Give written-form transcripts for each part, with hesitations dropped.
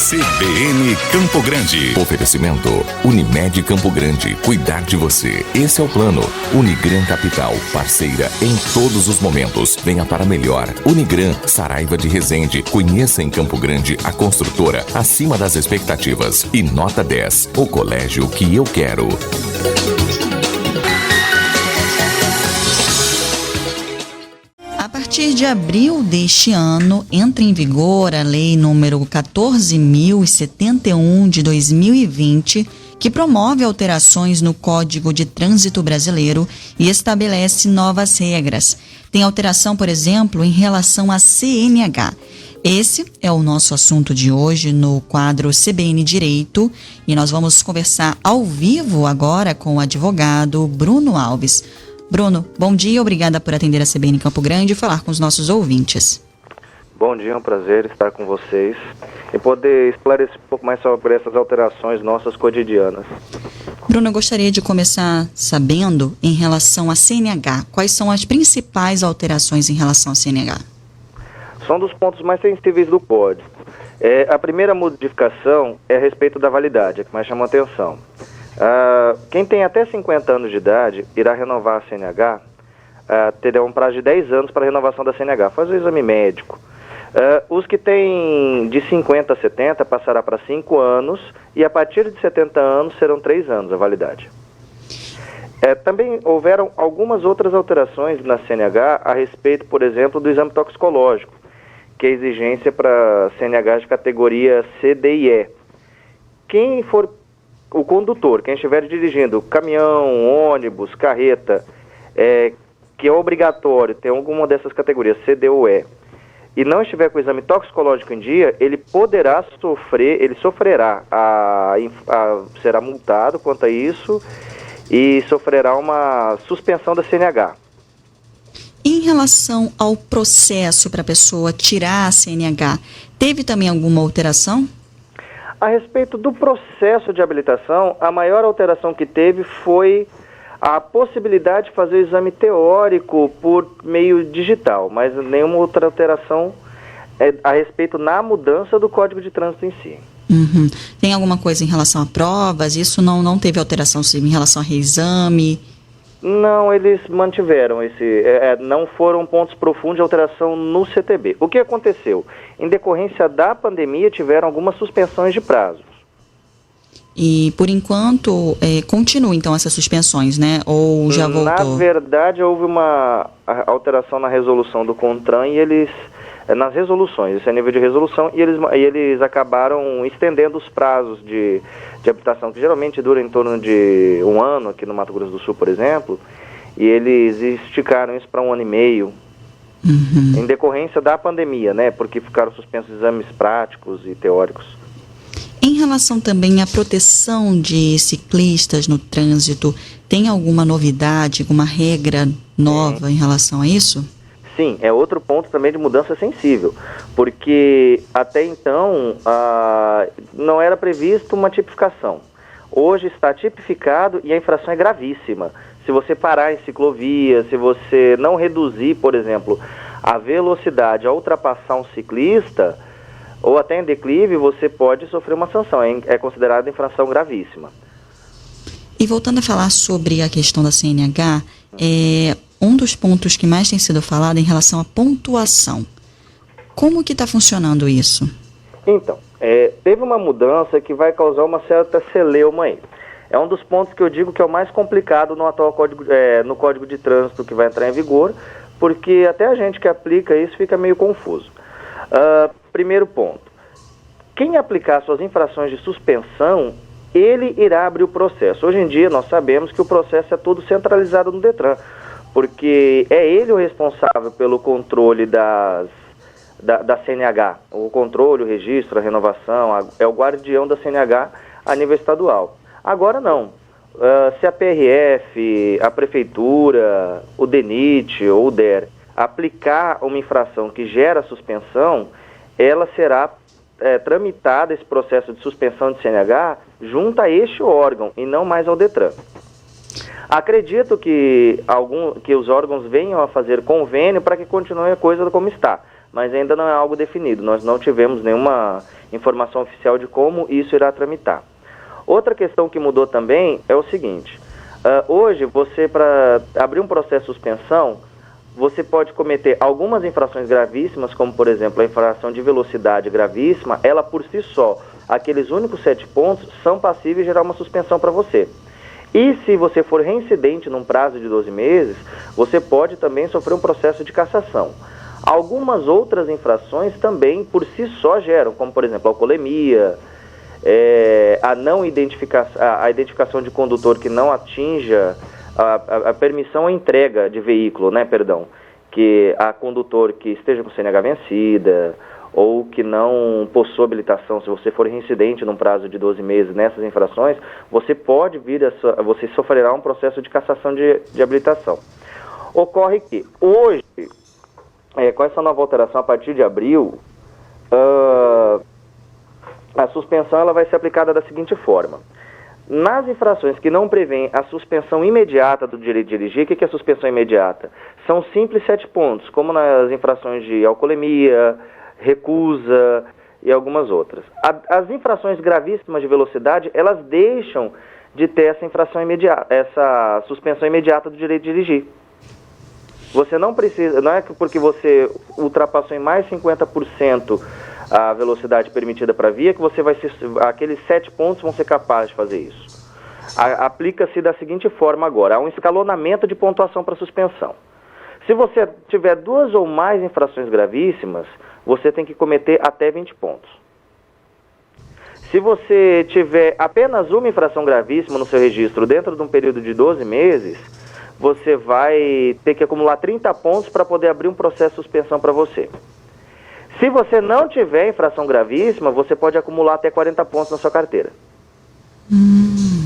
CBN Campo Grande. Oferecimento Unimed Campo Grande. Cuidar de você. Esse é o plano. Unigran Capital. Parceira em todos os momentos. Venha para melhor. Unigran, Saraiva de Resende. Conheça em Campo Grande a construtora acima das expectativas. E nota 10. O colégio que eu quero. A partir de abril deste ano, entra em vigor a Lei número 14.071 de 2020, que promove alterações no Código de Trânsito Brasileiro e estabelece novas regras. Tem alteração, por exemplo, em relação à CNH. Esse é o nosso assunto de hoje no quadro CBN Direito e nós vamos conversar ao vivo agora com o advogado Bruno Alves. Bruno, bom dia, obrigada por atender a CBN Campo Grande e falar com os nossos ouvintes. Bom dia, é um prazer estar com vocês e poder esclarecer um pouco mais sobre essas alterações nossas cotidianas. Bruno, eu gostaria de começar sabendo em relação à CNH, quais são as principais alterações em relação à CNH? São dos pontos mais sensíveis do Código. A primeira modificação é a respeito da validade, é que mais chama a atenção. Quem tem até 50 anos de idade irá renovar a CNH, terá um prazo de 10 anos para a renovação da CNH, faz o exame médico. Os que têm de 50 a 70 passará para 5 anos e a partir de 70 anos serão 3 anos a validade. Também houveram algumas outras alterações na CNH a respeito, por exemplo, do exame toxicológico, que é exigência para CNH de categoria C, D e E. Quem for o condutor, quem estiver dirigindo caminhão, ônibus, carreta, que é obrigatório ter alguma dessas categorias, C, D ou E, e não estiver com o exame toxicológico em dia, ele sofrerá, será multado quanto a isso e sofrerá uma suspensão da CNH. Em relação ao processo para a pessoa tirar a CNH, teve também alguma alteração? A respeito do processo de habilitação, a maior alteração que teve foi a possibilidade de fazer o exame teórico por meio digital, mas nenhuma outra alteração a respeito na mudança do Código de Trânsito em si. Uhum. Tem alguma coisa em relação a provas? Isso não teve alteração em relação a reexame? Não, eles mantiveram não foram pontos profundos de alteração no CTB. O que aconteceu? Em decorrência da pandemia, tiveram algumas suspensões de prazos. E, por enquanto, continua, então, essas suspensões, né? Ou já voltou? Na verdade, houve uma alteração na resolução do CONTRAN e eles, nas resoluções, esse é nível de resolução, e eles acabaram estendendo os prazos de habilitação, que geralmente dura em torno de 1 ano, aqui no Mato Grosso do Sul, por exemplo, e eles esticaram isso para 1 ano e meio, em decorrência da pandemia, né? Porque ficaram suspensos exames práticos e teóricos. Em relação também à proteção de ciclistas no trânsito, tem alguma novidade, alguma regra nova em relação a isso? Sim, é outro ponto também de mudança sensível, porque até então não era previsto uma tipificação. Hoje está tipificado e a infração é gravíssima. Se você parar em ciclovia, se você não reduzir, por exemplo, a velocidade ao ultrapassar um ciclista, ou até em declive, você pode sofrer uma sanção. É considerada infração gravíssima. E voltando a falar sobre a questão da CNH, um dos pontos que mais tem sido falado é em relação à pontuação. Como que está funcionando isso? Então, teve uma mudança que vai causar uma certa celeuma aí. É um dos pontos que eu digo que é o mais complicado no atual no Código de Trânsito que vai entrar em vigor, porque até a gente que aplica isso fica meio confuso. Primeiro ponto, quem aplicar suas infrações de suspensão, ele irá abrir o processo. Hoje em dia nós sabemos que o processo é todo centralizado no Detran, porque é ele o responsável pelo controle da CNH, o controle, o registro, a renovação, é o guardião da CNH a nível estadual. Agora não, se a PRF, a Prefeitura, o DENIT ou o DER aplicar uma infração que gera suspensão, ela será tramitada, esse processo de suspensão de CNH, junto a este órgão e não mais ao Detran. Acredito que os órgãos venham a fazer convênio para que continue a coisa como está. mas ainda não é algo definido. Nós não tivemos nenhuma informação oficial de como isso irá tramitar. Outra questão que mudou também é o seguinte, hoje você, para abrir um processo de suspensão, você pode cometer algumas infrações gravíssimas, como por exemplo a infração de velocidade gravíssima, ela por si só, aqueles únicos 7 pontos são passíveis de gerar uma suspensão para você. E se você for reincidente num prazo de 12 meses, você pode também sofrer um processo de cassação. Algumas outras infrações também por si só geram, como por exemplo a alcoolemia, a identificação de condutor que não atinja a permissão à entrega de veículo, que a condutor que esteja com CNH vencida ou que não possua habilitação. Se você for reincidente num prazo de 12 meses nessas infrações, você você sofrerá um processo de cassação de habilitação. Ocorre que hoje, com essa nova alteração a partir de abril, a suspensão ela vai ser aplicada da seguinte forma. Nas infrações que não prevêem a suspensão imediata do direito de dirigir, o que é a suspensão imediata? São simples 7 pontos, como nas infrações de alcoolemia, recusa e algumas outras. As infrações gravíssimas de velocidade, elas deixam de ter essa suspensão imediata do direito de dirigir. Você não precisa, não é que porque você ultrapassou em mais 50% a velocidade permitida para a via, que você aqueles 7 pontos vão ser capazes de fazer isso. Aplica-se da seguinte forma agora, há um escalonamento de pontuação para suspensão. Se você tiver 2 ou mais infrações gravíssimas, você tem que cometer até 20 pontos. Se você tiver apenas uma infração gravíssima no seu registro dentro de um período de 12 meses, você vai ter que acumular 30 pontos para poder abrir um processo de suspensão para você. Se você não tiver infração gravíssima, você pode acumular até 40 pontos na sua carteira.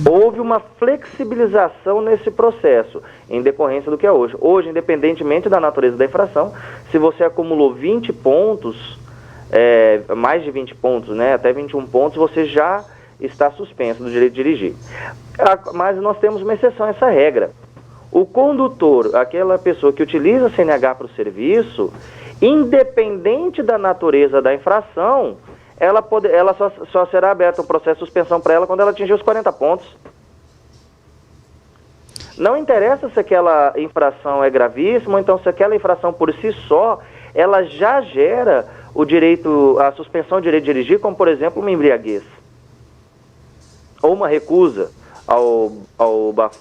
Houve uma flexibilização nesse processo, em decorrência do que é hoje. Hoje, independentemente da natureza da infração, se você acumulou 20 pontos, mais de 20 pontos, até 21 pontos, você já está suspenso do direito de dirigir. Mas nós temos uma exceção a essa regra. O condutor, aquela pessoa que utiliza a CNH para o serviço, independente da natureza da infração, ela só será aberta um processo de suspensão para ela quando ela atingir os 40 pontos. Não interessa se aquela infração é gravíssima, ou então se aquela infração por si só, ela já gera a suspensão do direito de dirigir, como por exemplo uma embriaguez, ou uma recusa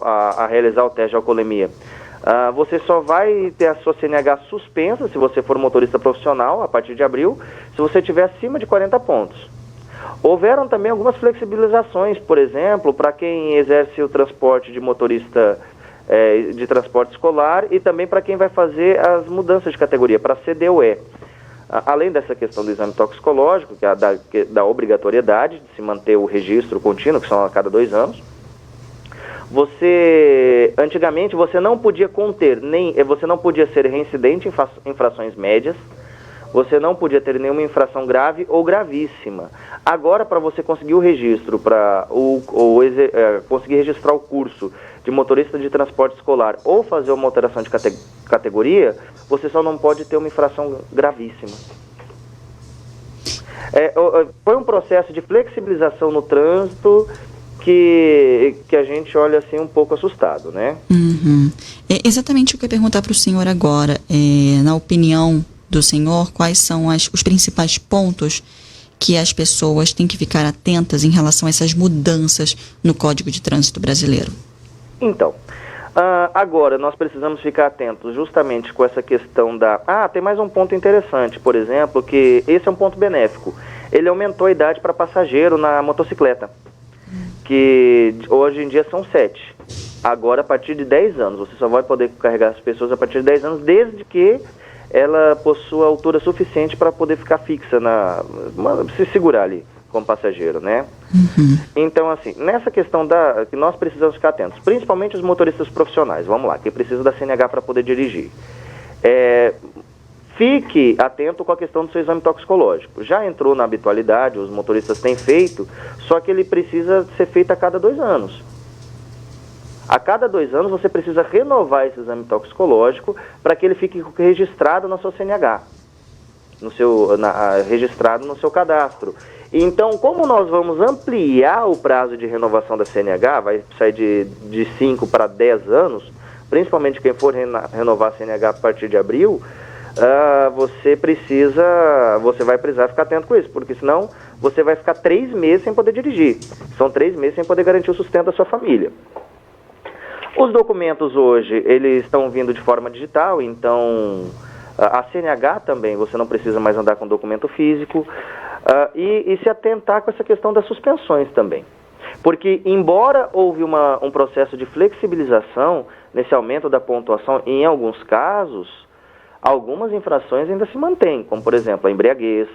a realizar o teste de alcoolemia. Você só vai ter a sua CNH suspensa se você for motorista profissional a partir de abril, se você tiver acima de 40 pontos. Houveram também algumas flexibilizações, por exemplo, para quem exerce o transporte de motorista de transporte escolar e também para quem vai fazer as mudanças de categoria para C, D ou E. Além dessa questão do exame toxicológico, que é da obrigatoriedade de se manter o registro contínuo, que são a cada 2 anos, antigamente você não podia você não podia ser reincidente em infrações médias, você não podia ter nenhuma infração grave ou gravíssima. Agora, para você conseguir o registro, conseguir registrar o curso de motorista de transporte escolar ou fazer uma alteração de categoria, você só não pode ter uma infração gravíssima. Foi um processo de flexibilização no trânsito que a gente olha assim um pouco assustado, né? É exatamente o que eu ia perguntar para o senhor agora. Na opinião do senhor, quais são os principais pontos que as pessoas têm que ficar atentas em relação a essas mudanças no Código de Trânsito brasileiro? Então, agora nós precisamos ficar atentos justamente com essa questão tem mais um ponto interessante, por exemplo, que esse é um ponto benéfico. Ele aumentou a idade para passageiro na motocicleta, que hoje em dia são 7. Agora, a partir de 10 anos, você só vai poder carregar as pessoas a partir de 10 anos, desde que ela possua altura suficiente para poder ficar fixa, se segurar ali como passageiro, né? Então, assim, nessa questão que nós precisamos ficar atentos, principalmente os motoristas profissionais, vamos lá, que precisam da CNH para poder dirigir. Fique atento com a questão do seu exame toxicológico. Já entrou na habitualidade, os motoristas têm feito, só que ele precisa ser feito a cada 2 anos. A cada 2 anos você precisa renovar esse exame toxicológico para que ele fique registrado na sua CNH. registrado no seu cadastro. Então, como nós vamos ampliar o prazo de renovação da CNH, vai sair de 5 para 10 anos, principalmente quem for renovar a CNH a partir de abril, você vai precisar ficar atento com isso, porque senão você vai ficar 3 meses sem poder dirigir. São 3 meses sem poder garantir o sustento da sua família. Os documentos hoje, eles estão vindo de forma digital, então a CNH também, você não precisa mais andar com documento físico, e se atentar com essa questão das suspensões também. Porque, embora houve um processo de flexibilização nesse aumento da pontuação, em alguns casos, algumas infrações ainda se mantêm, como, por exemplo, a embriaguez,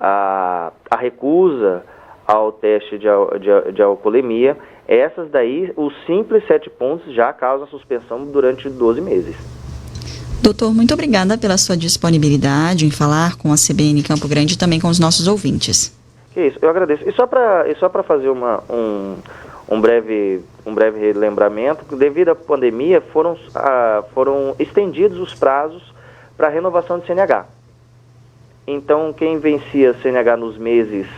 a recusa ao teste de alcoolemia. Essas daí, os simples 7 pontos já causam suspensão durante 12 meses. Doutor, muito obrigada pela sua disponibilidade em falar com a CBN Campo Grande e também com os nossos ouvintes. Que isso, eu agradeço. E só para fazer um breve relembramento, devido à pandemia foram estendidos os prazos para renovação de CNH. Então, quem vencia CNH nos meses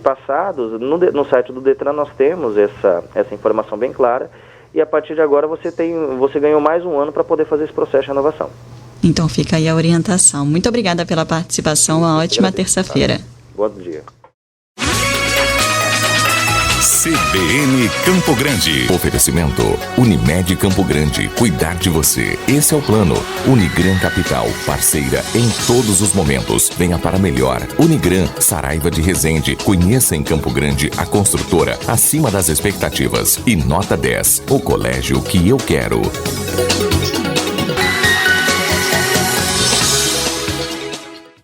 passados, no site do Detran nós temos essa informação bem clara, e a partir de agora você ganhou mais um ano para poder fazer esse processo de renovação. Então fica aí a orientação. Muito obrigada pela participação, uma ótima terça-feira. Bom dia. CBN Campo Grande. Oferecimento Unimed Campo Grande. Cuidar de você. Esse é o plano. Unigran Capital. Parceira em todos os momentos. Venha para melhor. Unigran, Saraiva de Resende. Conheça em Campo Grande a construtora acima das expectativas. E nota 10. O colégio que eu quero.